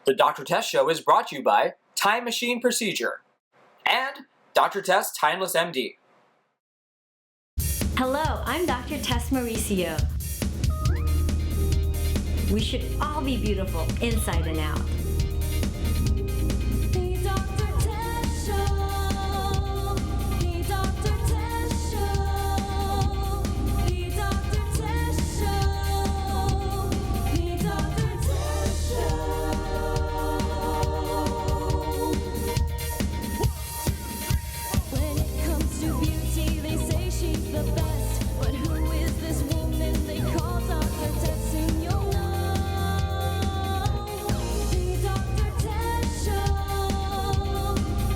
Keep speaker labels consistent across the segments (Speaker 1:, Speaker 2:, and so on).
Speaker 1: The Dr. Tess Show is brought to you by Time Machine Procedure and Dr. Tess Timeless MD.
Speaker 2: Hello, I'm Dr. Tess Mauricio. We should all be beautiful inside and out.
Speaker 3: The Dr. Tess Show. The Dr. Tess Show. The Dr. Tess Show. The Dr. Tess Show. When it comes to beauty, they say she's the best. But who is this woman they call Dr. Tess in your know? The Dr. Tess Show.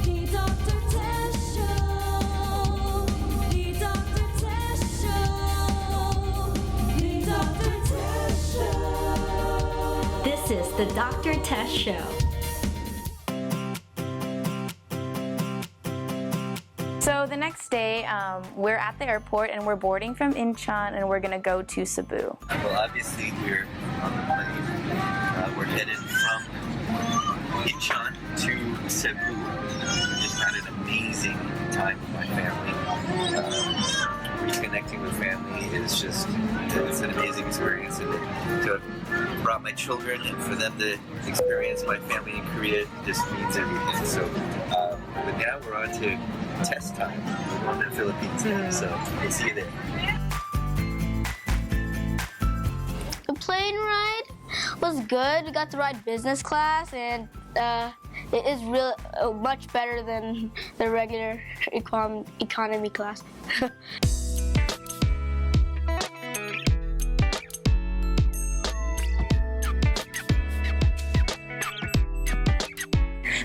Speaker 3: The Dr. Tess Show. The Dr. Tess Show. The Dr. Tess Show.
Speaker 2: This is the Dr. Tess Show.
Speaker 4: So the next day, we're at the airport and we're boarding from Incheon and we're gonna go to Cebu.
Speaker 5: Well, obviously we're on the plane. We're headed from Incheon to Cebu. Just had an amazing time with my family. Reconnecting with family is just, it's an amazing experience. And to have brought my children and for them to experience my family in Korea just means everything. So, but now we're on to test time. We're going to the Philippines now, so we'll see you there.
Speaker 6: The plane ride was good. We got to ride business class, and it is real much better than the regular economy class.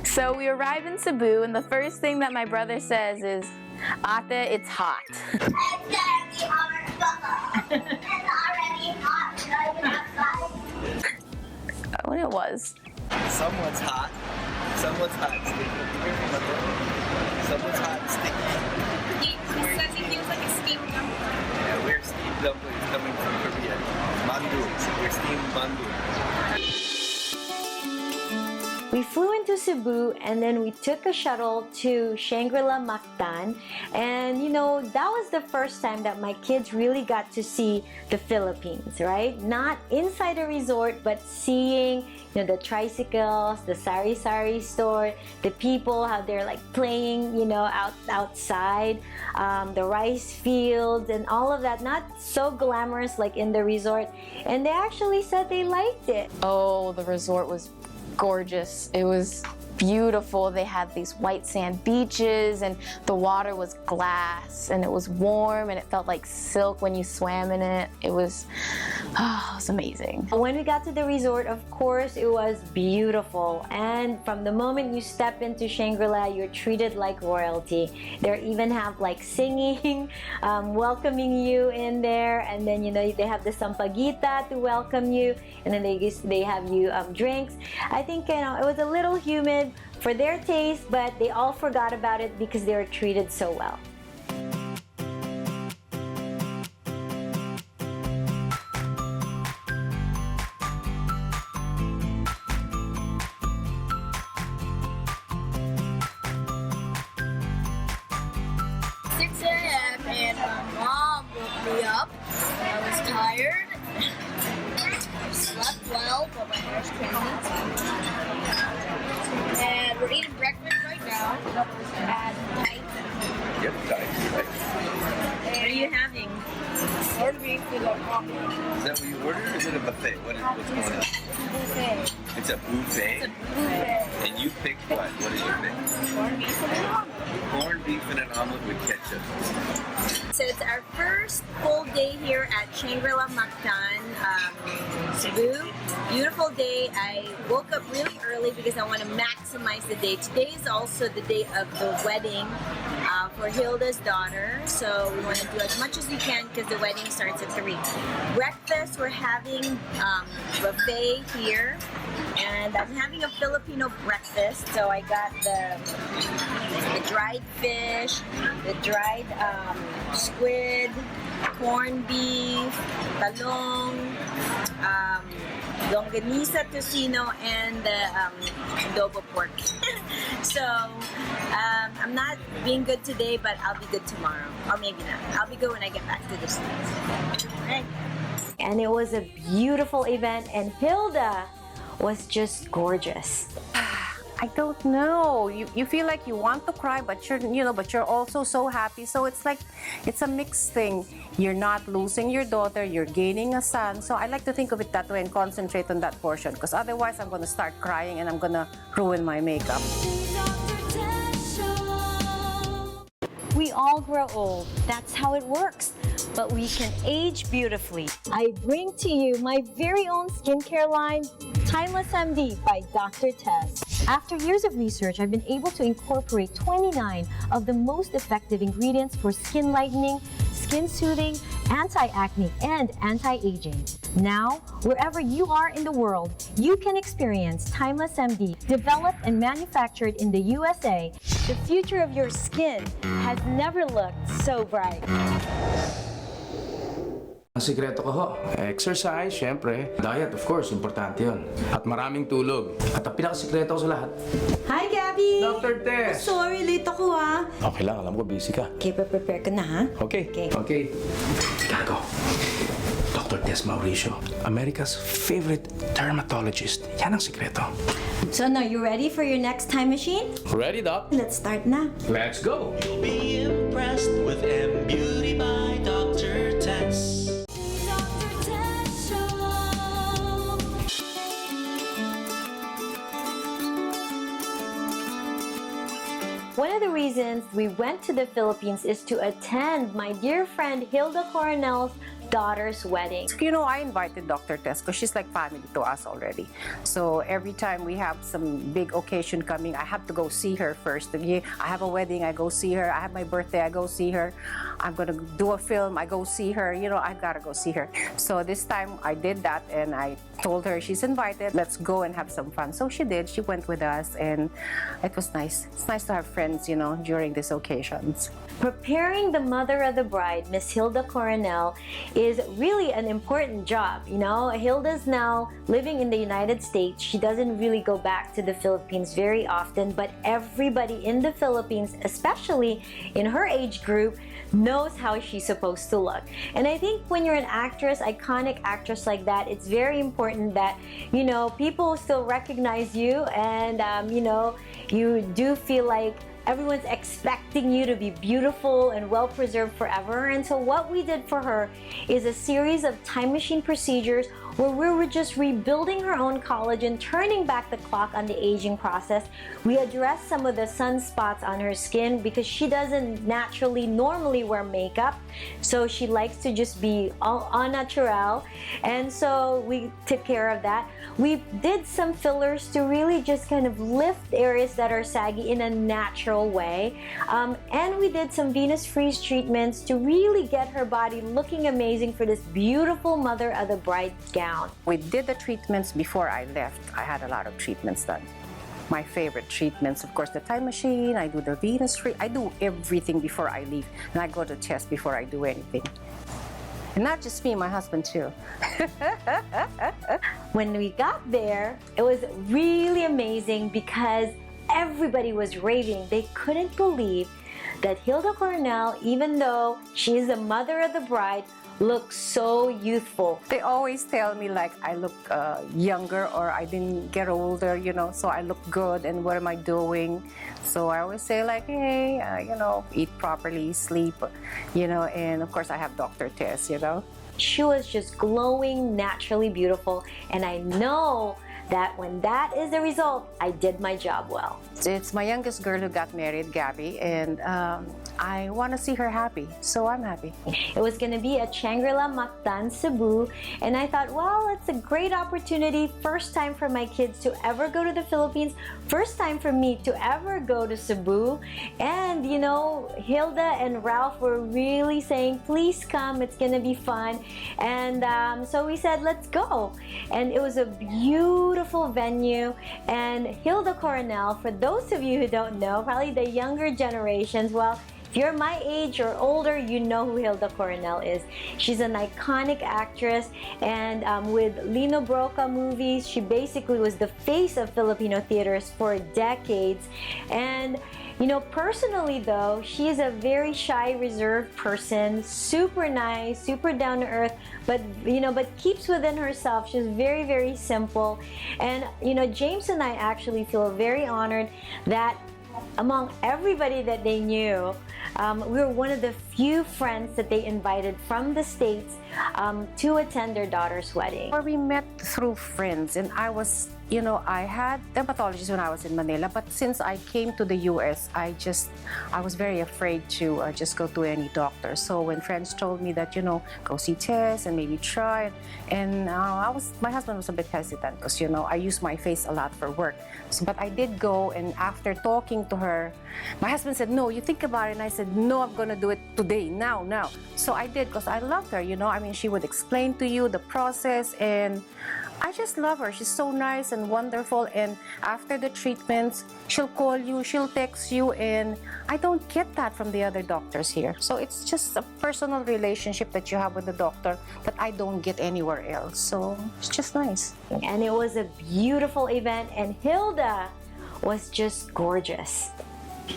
Speaker 4: So we arrive in Cebu and the first thing that my brother says is, "Ate, it's hot."
Speaker 7: It's already hot. Not even outside.
Speaker 4: When it was.
Speaker 5: Someone's hot. Someone's hot and sticky. Someone's hot and sticky.
Speaker 7: He says he feels like a steamed dumpling.
Speaker 5: Yeah, we're steamed dumplings coming from Korea. Mandu. We're steamed mandu.
Speaker 2: We flew into Cebu and then we took a shuttle to Shangri-La Mactan, and you know, that was the first time that my kids really got to see the Philippines, right? Not inside a resort, but seeing, you know, the tricycles, the sari-sari store, the people, how they're like playing, you know, outside, the rice fields and all of that. Not so glamorous like in the resort, and they actually said they liked it.
Speaker 4: Oh, the resort was gorgeous. It was beautiful. They had these white sand beaches and the water was glass and it was warm and it felt like silk when you swam in it. It was amazing.
Speaker 2: When we got to the resort, of course, it was beautiful. And from the moment you step into Shangri-La, you're treated like royalty. They even have like singing, welcoming you in there. And then, you know, they have the sampaguita to welcome you. And then they have you drinks. I think, you know, it was a little humid for their taste, but they all forgot about it because they were treated so well.
Speaker 7: And my mom woke me up. I was tired. I slept well, but my hair's crazy. And we're eating breakfast right now at night.
Speaker 5: Yep, right.
Speaker 7: What are you having? Corned beef with a coffee.
Speaker 5: Is that what you ordered or is it a buffet? What's going on?
Speaker 7: Buffet.
Speaker 5: It's a buffet?
Speaker 7: It's a buffet.
Speaker 5: And you picked what? What did you pick?
Speaker 7: Corned beef and an omelet.
Speaker 5: Corned beef and an omelet with ketchup.
Speaker 7: So it's our first full day here at Shangri-La Mactan, Cebu. Beautiful day. I woke up really early because I want to maximize the day. Today is also the day of the wedding for Hilda's daughter. So we want to do as much as we can because the wedding starts at 3. Breakfast, we're having buffet here. And I'm having a Filipino breakfast. So I got the dried fish, the dried squid, corned beef, talong, longanisa tocino, and the adobo pork. So I'm not being good today, but I'll be good tomorrow. Or maybe not. I'll be good when I get back to the States. Right.
Speaker 2: And it was a beautiful event, and Hilda was just gorgeous.
Speaker 8: I don't know. You feel like you want to cry, but you're also so happy. So it's like it's a mixed thing. You're not losing your daughter, you're gaining a son. So I like to think of it that way and concentrate on that portion, because otherwise I'm going to start crying and I'm going to ruin my makeup.
Speaker 3: Dr. Tess Show.
Speaker 2: We all grow old. That's how it works. But we can age beautifully. I bring to you my very own skincare line, Timeless MD by Dr. Tess. After years of research, I've been able to incorporate 29 of the most effective ingredients for skin lightening, skin soothing, anti-acne, and anti-aging. Now, wherever you are in the world, you can experience Timeless MD, developed and manufactured in the USA. The future of your skin has never looked so bright.
Speaker 9: Ang sikreto ko ho, exercise, syempre. Diet, of course, importante yun. At maraming tulog. At ang pinakasikreto ko sa lahat,
Speaker 10: Hi, Gabby!
Speaker 9: Dr. Tess!
Speaker 10: Sorry, late ako ah.
Speaker 9: Okay lang, alam ko busy ka.
Speaker 10: Okay, prepare ka na ha?
Speaker 9: Okay.
Speaker 10: Okay.
Speaker 9: Gotta go. Dr. Tess Mauricio, America's favorite dermatologist. Yan ang sikreto.
Speaker 10: So now, you ready for your next time machine?
Speaker 9: Ready, Doc?
Speaker 10: Let's start na.
Speaker 9: Let's go!
Speaker 11: You'll be impressed with M Beauty by Dr. Tess.
Speaker 3: Dr. Tess Show.
Speaker 2: One of the reasons we went to the Philippines is to attend my dear friend Hilda Coronel's daughter's wedding.
Speaker 8: You know, I invited Dr. Tess because she's like family to us already. So every time we have some big occasion coming, I have to go see her first. I have a wedding, I go see her. I have my birthday, I go see her. I'm gonna do a film, I go see her. You know, I gotta go see her. So this time I did that and I told her she's invited, let's go and have some fun. So she did, she went with us and it was nice. It's nice to have friends, you know, during these occasions.
Speaker 2: Preparing the mother of the bride, Miss Hilda Coronel, is really an important job. You know, Hilda's now living in the United States. She doesn't really go back to the Philippines very often, but everybody in the Philippines, especially in her age group, knows how she's supposed to look. And I think when you're an actress, iconic actress like that, it's very important that, you know, people still recognize you and, you know, you do feel like everyone's expecting you to be beautiful and well preserved forever. And so what we did for her is a series of time machine procedures where we were just rebuilding her own collagen, turning back the clock on the aging process. We addressed some of the sunspots on her skin because she doesn't normally wear makeup. So she likes to just be au natural. And so we took care of that. We did some fillers to really just kind of lift areas that are saggy in a natural way. And we did some Venus Freeze treatments to really get her body looking amazing for this beautiful mother of the bride gown.
Speaker 8: We did the treatments before I left. I had a lot of treatments done. My favorite treatments, of course, the time machine, I do the Venus Freeze, I do everything before I leave. And I go to Tess before I do anything. And not just me, my husband too.
Speaker 2: When we got there, it was really amazing because everybody was raving. They couldn't believe that Hilda Coronel, even though she's the mother of the bride, looks so youthful.
Speaker 8: They always tell me like I look younger or I didn't get older, you know, so I look good and what am I doing? So I always say like, hey, you know, eat properly, sleep, you know, and of course I have Dr. Tess, you know.
Speaker 2: She was just glowing, naturally beautiful, and I know that when that is the result, I did my job well.
Speaker 8: It's my youngest girl who got married, Gabby, and I want to see her happy, so I'm happy.
Speaker 2: It was going to be at Shangri-La Mactan, Cebu, and I thought, well, it's a great opportunity. First time for my kids to ever go to the Philippines, first time for me to ever go to Cebu, and you know, Hilda and Ralph were really saying, please come, it's going to be fun, and so we said, let's go, and it was a beautiful venue, and Hilda Coronel, for those of you who don't know, probably the younger generations, well, If you're my age or older, you know who Hilda Coronel is. She's an iconic actress, and with Lino Broca movies, she basically was the face of Filipino theaters for decades. And you know, personally though, she is a very shy, reserved person, super nice, super down to earth, but keeps within herself. She's very, very simple. And you know, James and I actually feel very honored that among everybody that they knew, we were one of the few friends that they invited from the States to attend their daughter's wedding.
Speaker 8: Or we met through friends, and I was, I had dermatologists when I was in Manila, but since I came to the US, I was very afraid to just go to any doctor. So when friends told me that, go see Tess and maybe try, and my husband was a bit hesitant because, I use my face a lot for work. So, but I did go, and after talking to her, my husband said, no, you think about it, and I said, no, I'm gonna do it today, now. So I did, because I loved her, I mean, she would explain to you the process, and I just love her. She's so nice and wonderful, and after the treatments, she'll call you, she'll text you, and I don't get that from the other doctors here. So it's just a personal relationship that you have with the doctor that I don't get anywhere else. So it's just nice.
Speaker 2: And it was a beautiful event, and Hilda was just gorgeous.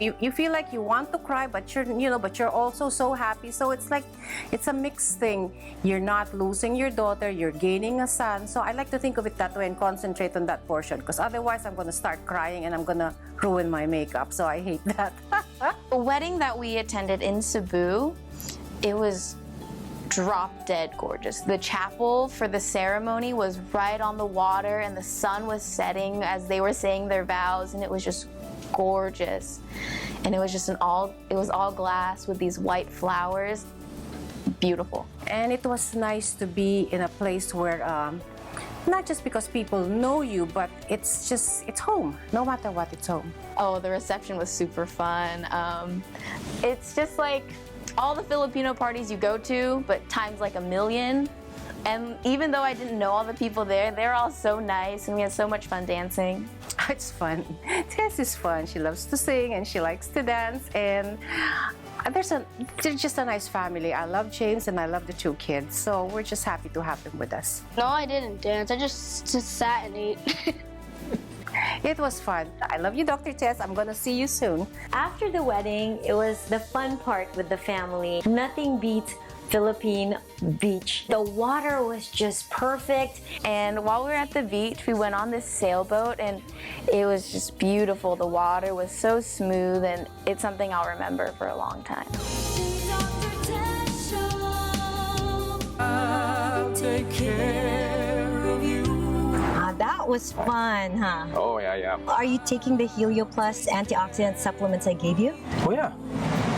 Speaker 8: You feel like you want to cry, but you're also so happy. So it's like, it's a mixed thing. You're not losing your daughter, you're gaining a son. So I like to think of it that way and concentrate on that portion, because otherwise I'm going to start crying and I'm going to ruin my makeup. So I hate that.
Speaker 4: The wedding that we attended in Cebu, it was drop dead gorgeous. The chapel for the ceremony was right on the water, and the sun was setting as they were saying their vows, and it was just gorgeous. And it was just all glass with these white flowers. Beautiful.
Speaker 8: And it was nice to be in a place where not just because people know you, but it's home. No matter what, it's home.
Speaker 4: Oh, the reception was super fun. It's just like all the Filipino parties you go to, but times like a million. And even though I didn't know all the people there, they're all so nice, and we had so much fun dancing.
Speaker 8: It's fun. Tess is fun. She loves to sing and she likes to dance, and they're just a nice family. I love James and I love the two kids, so we're just happy to have them with us.
Speaker 6: No, I didn't dance. I just sat and ate.
Speaker 8: It was fun. I love you, Dr. Tess. I'm gonna see you soon.
Speaker 2: After the wedding, it was the fun part with the family. Nothing beats Philippine beach. The water was just perfect.
Speaker 4: And while we were at the beach, we went on this sailboat, and it was just beautiful. The water was so smooth, and it's something I'll remember for a long time.
Speaker 11: I'll take care of you.
Speaker 10: That was fun, huh?
Speaker 9: Oh, yeah.
Speaker 10: Are you taking the Helio Plus antioxidant supplements I gave you?
Speaker 9: Oh, yeah.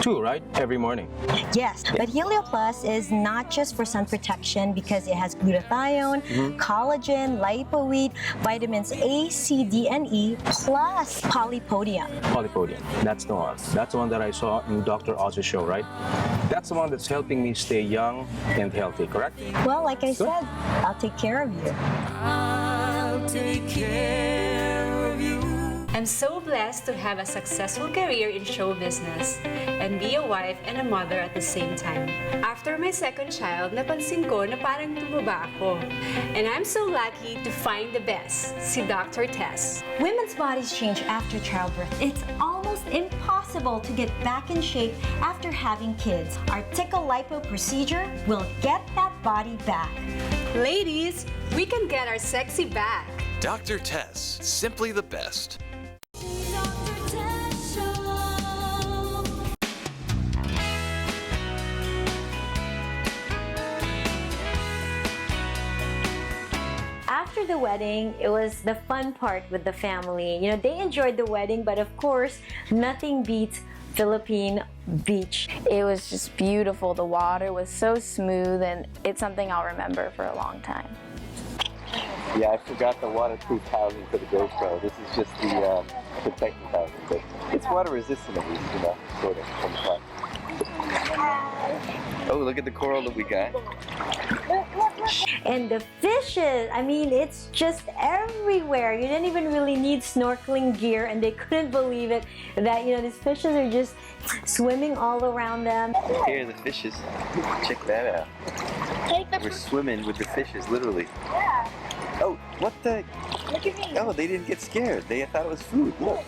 Speaker 9: 2, right? Every morning.
Speaker 10: Yes, but Helio Plus is not just for sun protection, because it has glutathione, collagen, lipoic, vitamins A, C, D, and E, plus polypodium.
Speaker 9: Polypodium. That's the one. That's the one that I saw in Dr. Oz's show, right? That's the one that's helping me stay young and healthy, correct?
Speaker 10: Well, like I said, I'll take care of you.
Speaker 11: I'll take care of you.
Speaker 12: I'm so blessed to have a successful career in show business and be a wife and a mother at the same time. After my second child, napansin ko na parang tumaba ako. And I'm so lucky to find the best, si Dr. Tess.
Speaker 10: Women's bodies change after childbirth. It's almost impossible to get back in shape after having kids. Our Tickle Lipo procedure will get that body back.
Speaker 12: Ladies, we can get our sexy back.
Speaker 13: Dr. Tess, simply the best.
Speaker 2: After the wedding, it was the fun part with the family. You know, they enjoyed the wedding, but of course, nothing beats Philippine beach.
Speaker 4: It was just beautiful. The water was so smooth, and it's something I'll remember for a long time.
Speaker 5: Yeah, I forgot the waterproof housing for the GoPro. This is just the protective housing, but it's water resistant at least, sort of, from the front. Oh, look at the coral that we got.
Speaker 2: And the fishes, I mean, it's just everywhere. You didn't even really need snorkeling gear, and they couldn't believe it that, you know, these fishes are just swimming all around them.
Speaker 5: Here are the fishes. Check that out. We're swimming with the fishes, literally.
Speaker 7: Yeah.
Speaker 5: Oh, what the?
Speaker 7: Look at me.
Speaker 5: Oh, they didn't get scared. They thought it was food. Look.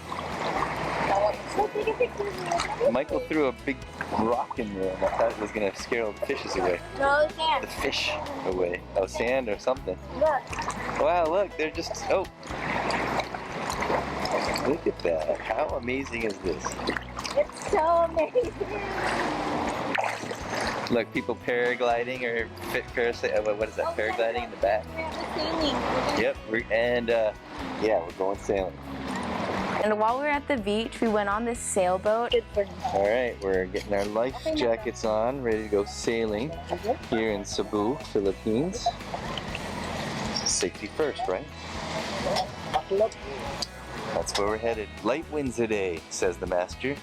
Speaker 7: Look, take a picture.
Speaker 5: Michael threw a big rock in there, and I thought it was going to scare all the fishes away.
Speaker 7: No, it's sand.
Speaker 5: The fish away. Oh, sand or something.
Speaker 7: Look.
Speaker 5: Wow, look, they're just, oh. Look at that. How amazing is this?
Speaker 7: It's so amazing.
Speaker 5: Look, people paragliding or what is that? Paragliding in the back.
Speaker 7: Sailing.
Speaker 5: Yep, yeah, we're going sailing.
Speaker 4: And while we were at the beach, we went on this sailboat.
Speaker 5: All right, we're getting our life jackets on, ready to go sailing here in Cebu, Philippines. Safety first, right? That's where we're headed. Light winds today, says the master.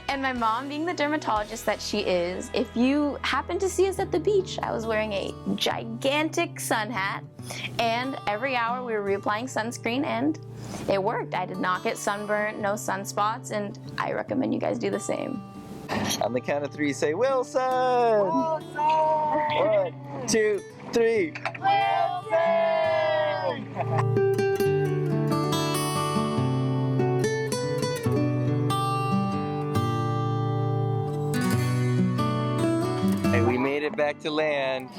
Speaker 4: And my mom, being the dermatologist that she is, if you happen to see us at the beach, I was wearing a gigantic sun hat, and every hour we were reapplying sunscreen, and it worked. I did not get sunburnt, no sunspots, and I recommend you guys do the same.
Speaker 5: On the count of three, say Wilson! Wilson! 1, 2, 3. Wilson! Hey, we made it back to land.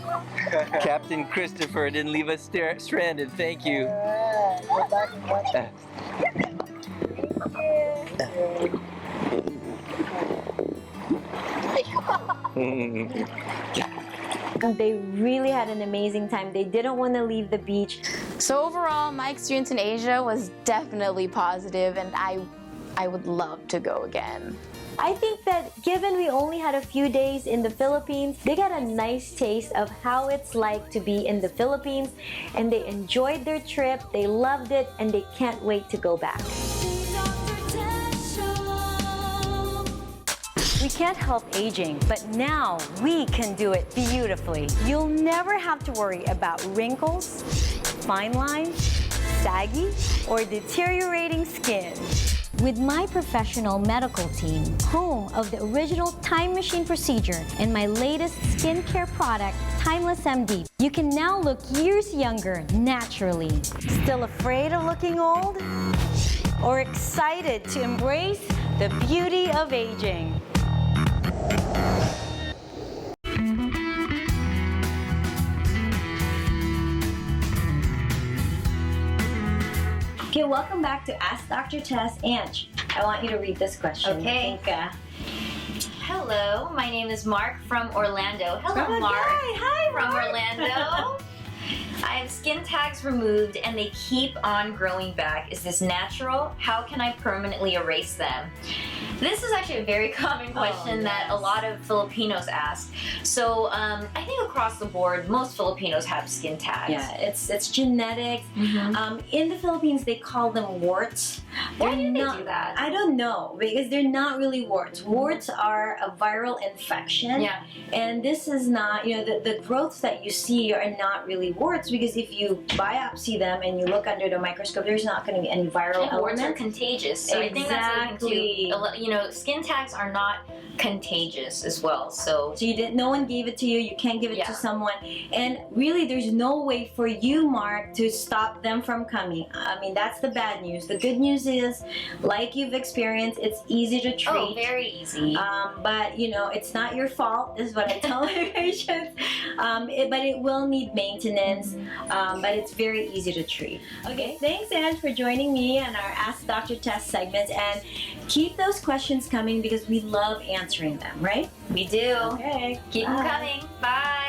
Speaker 5: Captain Christopher didn't leave us stranded. Thank you.
Speaker 2: They really had an amazing time. They didn't want to leave the beach.
Speaker 4: So overall, my experience in Asia was definitely positive, and I would love to go again.
Speaker 2: I think that given we only had a few days in the Philippines, they got a nice taste of how it's like to be in the Philippines, and they enjoyed their trip, they loved it, and they can't wait to go back. We can't help aging, but now we can do it beautifully. You'll never have to worry about wrinkles, fine lines, saggy, or deteriorating skin. With my professional medical team, home of the original time machine procedure, and my latest skincare product, Timeless MD, you can now look years younger naturally. Still afraid of looking old? Or excited to embrace the beauty of aging? Okay, welcome back to Ask Dr. Tess. Ange, I want you to read this question.
Speaker 14: Okay. Hello, my name is Mark from Orlando. Hello, Mark.
Speaker 2: Hi,
Speaker 14: from
Speaker 2: Mark.
Speaker 14: Orlando. I have skin tags removed and they keep on growing back. Is this natural? How can I permanently erase them? This is actually a very common question that a lot of Filipinos ask. So I think across the board, most Filipinos have skin tags.
Speaker 2: Yeah, it's genetic. In the Philippines, they call them warts.
Speaker 14: Why do they do that?
Speaker 2: I don't know, because they're not really warts. Warts are a viral infection.
Speaker 14: Yeah.
Speaker 2: And this is not, you know, the growths that you see are not really warts, because if you biopsy them and you look under the microscope, there's not going to be any viral
Speaker 14: And warts are
Speaker 2: element.
Speaker 14: contagious. So I think that's the thing too. You know, skin tags are not contagious as well. So
Speaker 2: you didn't. No one gave it to you. You can't give it to someone. And really, there's no way for you, Mark, to stop them from coming. I mean, that's the bad news. The good news is, like you've experienced, it's easy to treat.
Speaker 14: Oh, very easy.
Speaker 2: But you know, it's not your fault. Is what I tell my patients. But it will need maintenance. But it's very easy to treat. Okay, thanks, Ange, for joining me on our Ask Dr. Tess segment. And keep those questions coming because we love answering them, right?
Speaker 14: We do.
Speaker 2: Okay.
Speaker 14: Keep them coming. Bye.